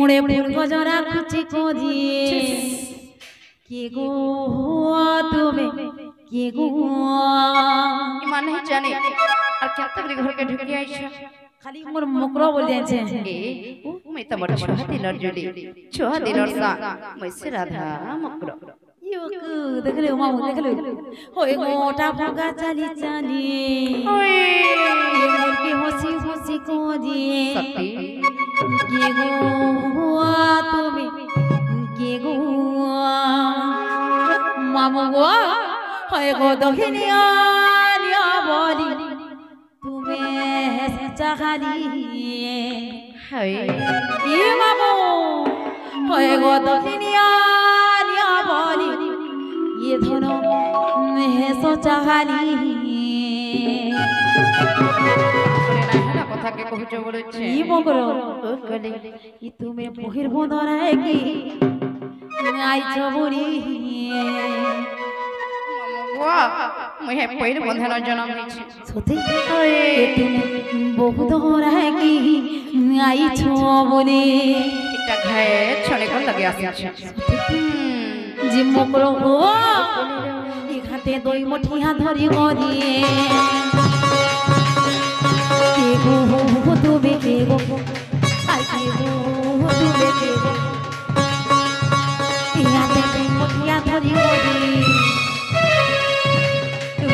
मुड़े फूल गजरा खुची खोजी के गो तुम्हें के गो ईमान नहीं जाने और क्या तक घर के ढुकी आई छ खाली मोर मुकरो बोल जाय छे ए मैं त मोर छोहा दिनर जुली छोहा दिनर सा मैं से राधा मुकरो युक देखले मामू देखले होय गोटा भगा चाली चाली ओए ये मोर की हंसी हंसी खोजी सती के गो तुम्हें के गो मामू गो होय गो दखिनिया निया बोली तुम्हें चाहली हाय ये मामू होय गो दखिनिया निया बोली ये धनो मैं सोचाली কথা কে কইছো বলেছে ई বকরো গলে ই তুমি বহির বদরায় কি আই চবুরি ওয়া মই পইর বন্ধন জনম হইছি সত্যি এ তুমি বহু দরায় কি আই চবুরি একটা ঘায়ে ছড়ে কোন লাগে আসছে জি মকরো গো ই হাতে দই মুঠিয়া ধরি গরি के गो তুমি के गो আর के गो তুমি के गो ইয়াতে মুঠিয়া ধরি গরি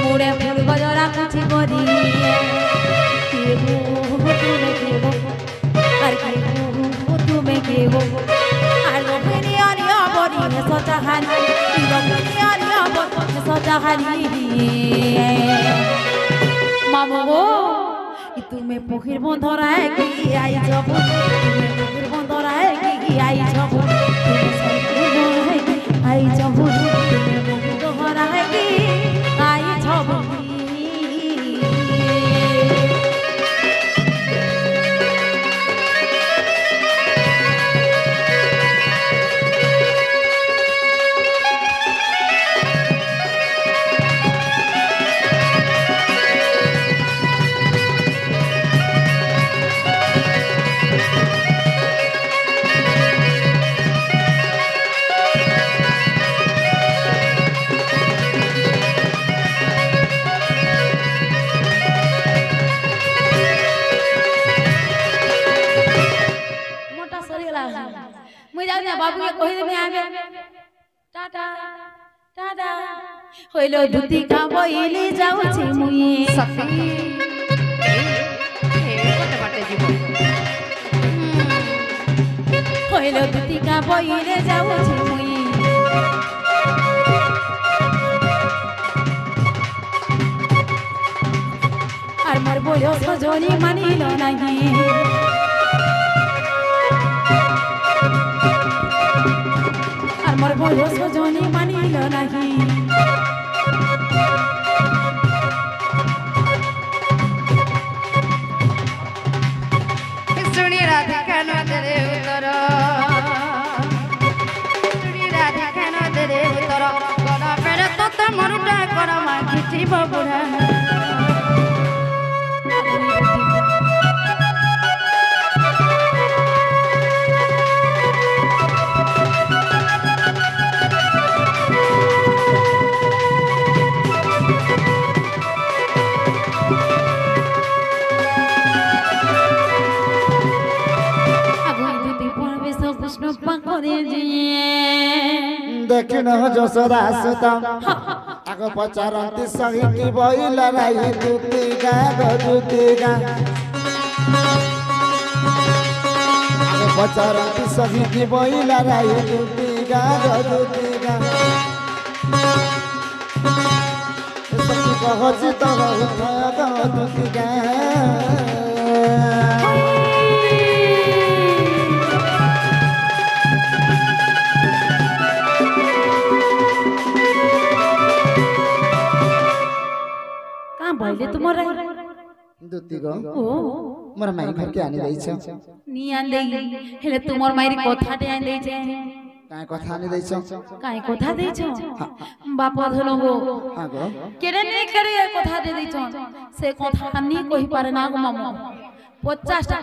মুড়ে ফুল গজরা কুচি গরি के गो তুমি के गो আর के गो তুমি के गो আর লোকেনি আনিয়া বড়ি সচা হানি লোকেনি আনিয়া বড়ি সচা হানি মামু গো तुम्हें पोखर बंधराए की आई जब तुम्हें पोखर बंधराए की आई जब आई जब तुम्हें पोखर बंधराए की आई जब बाबू के कहि देबे आगे टाटा टाटा होइलो धुती का बइली जाउ छी मुई सती हे कते बाटे जीव होइलो धुती का बइले जाउ छी मुई আর মোর বলো সজনি মানিল নাহি मोर बोलो सजनी मानिल नाही सुनी राधिका नदरे उतर सुनी राधिका नदरे उतर बड़ा पेरे तत मरुटा करमा खिची बबुरा देखिन जसोदा सुतम आगो पचारंती सही की बइला राई दुती गा आगो पचारंती सही की बइला राई दुती गा सखी कहछि तो उठा दुती गा भइले तुमरा दुती गो ओ मोर माई घर के आनी दै छ नी आन दे हेले तुमर माईरी कथाटे आन दे छै काय कथा आनी दै छ काय कथा दे छ बाप धलो गो हां गो केरे नै करे कथा दे दै छ से कथा नी कहि पारे ना गो मामू 50 टा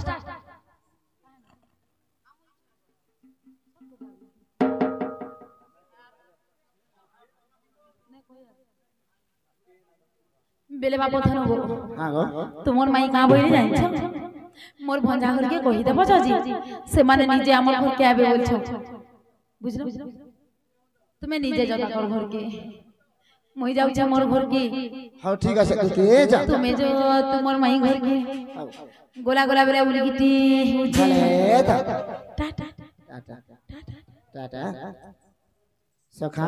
বেলে বাপ থানো গো হ্যাঁ গো তোমার মাই কা বইলে জানিছ মোর ভঞ্জা ঘরকে কহি দেব জি সে মানে নিজে আমার ঘরকে আবে বলছ বুঝলো তুমি নিজে যাও তাকর ঘরকে মই যাউছ মোর ঘরকে হ্যাঁ ঠিক আছে কে যা তুমি যে তোমার মাই ঘরকে গোলা গোলা বেলা উলি গিটি উঠে টাটা টাটা টাটা টাটা সখা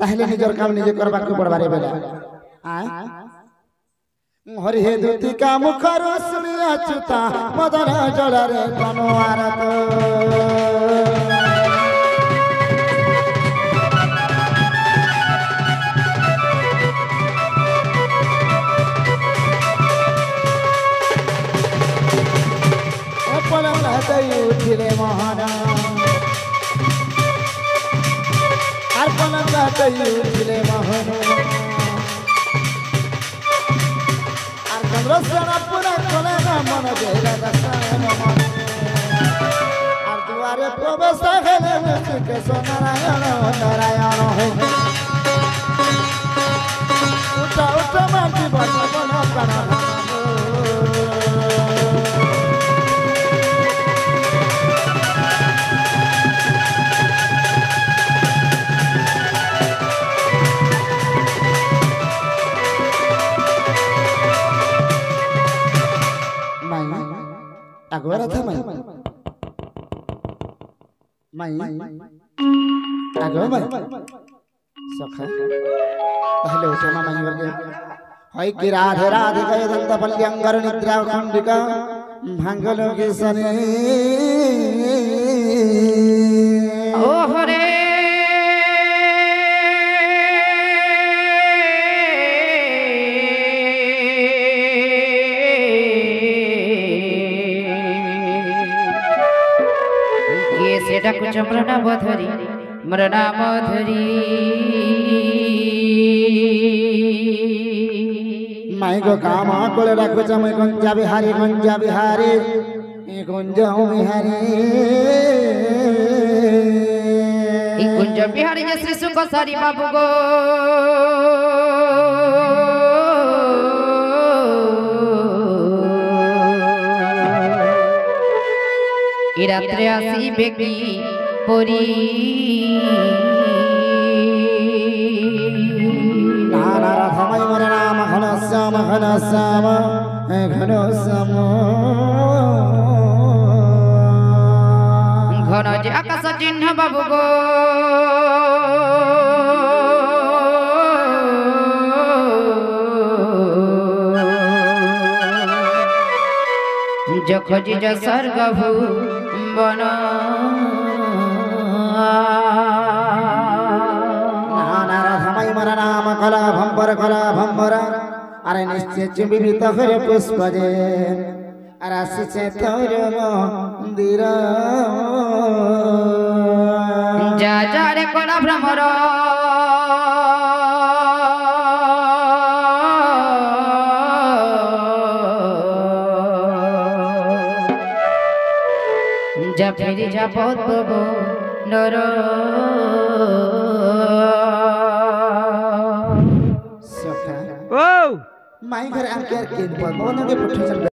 তাহলে নিজের কাম নিজে করবাকে পড়বারে বেলা আয় হরি হে দুতি কা মুখর শুনিয়া চুতা মদন জড়রে তনোয়ার তো পলম হতই উঠিলে মহানা আর পলম হতই উঠিলে মহানা আর চন্দ্রসেন পুরা খোলে না মন বেলা দশায়ন মন আর দুয়ারে প্রবেশ হেলে মুখে সোনারায়ণ নারায়ণ হে উঠা উঠা মাটি বন বন প্রাণ আগোরা থা মাই আগো মাই সখা তাহলে ওঠে মা মাই বলে হয় কি রাধে রাধে গয়ে দন্ত পল্যঙ্গর নিদ্রা খণ্ডিকা ভাঙ্গল কে সনে ও হরে ডাকুছ মৃণামধুরী মাই গো কামা কোলে ডাকুছ মই গঞ্জা বিহারি গঞ্জা বিহারি গঞ্জা বিহারি এই কুঞ্জ বিহারি যে শ্রী সুখ সারি বাবু গো এই রাত্রে আসিবে কি পরি নানা রাধামাই মোর নাম ঘন শ্যাম ঘন শ্যাম ঘন যে আকাশ চিহ্ন বাবু গো যখজি য স্বর্গ ভুবন নানা রাধামাই মোর নাম কলা ভম্বর আরে নিশ্চয় চুম্বিত হরে পুষ্প যে আর আসছে তোর মন্দির যা যা রে কলা ভ্রমর যা ফিরে যা পদ্ম নর সখা মাই ঘরে আনকে আর কেন বল মনে পুঠে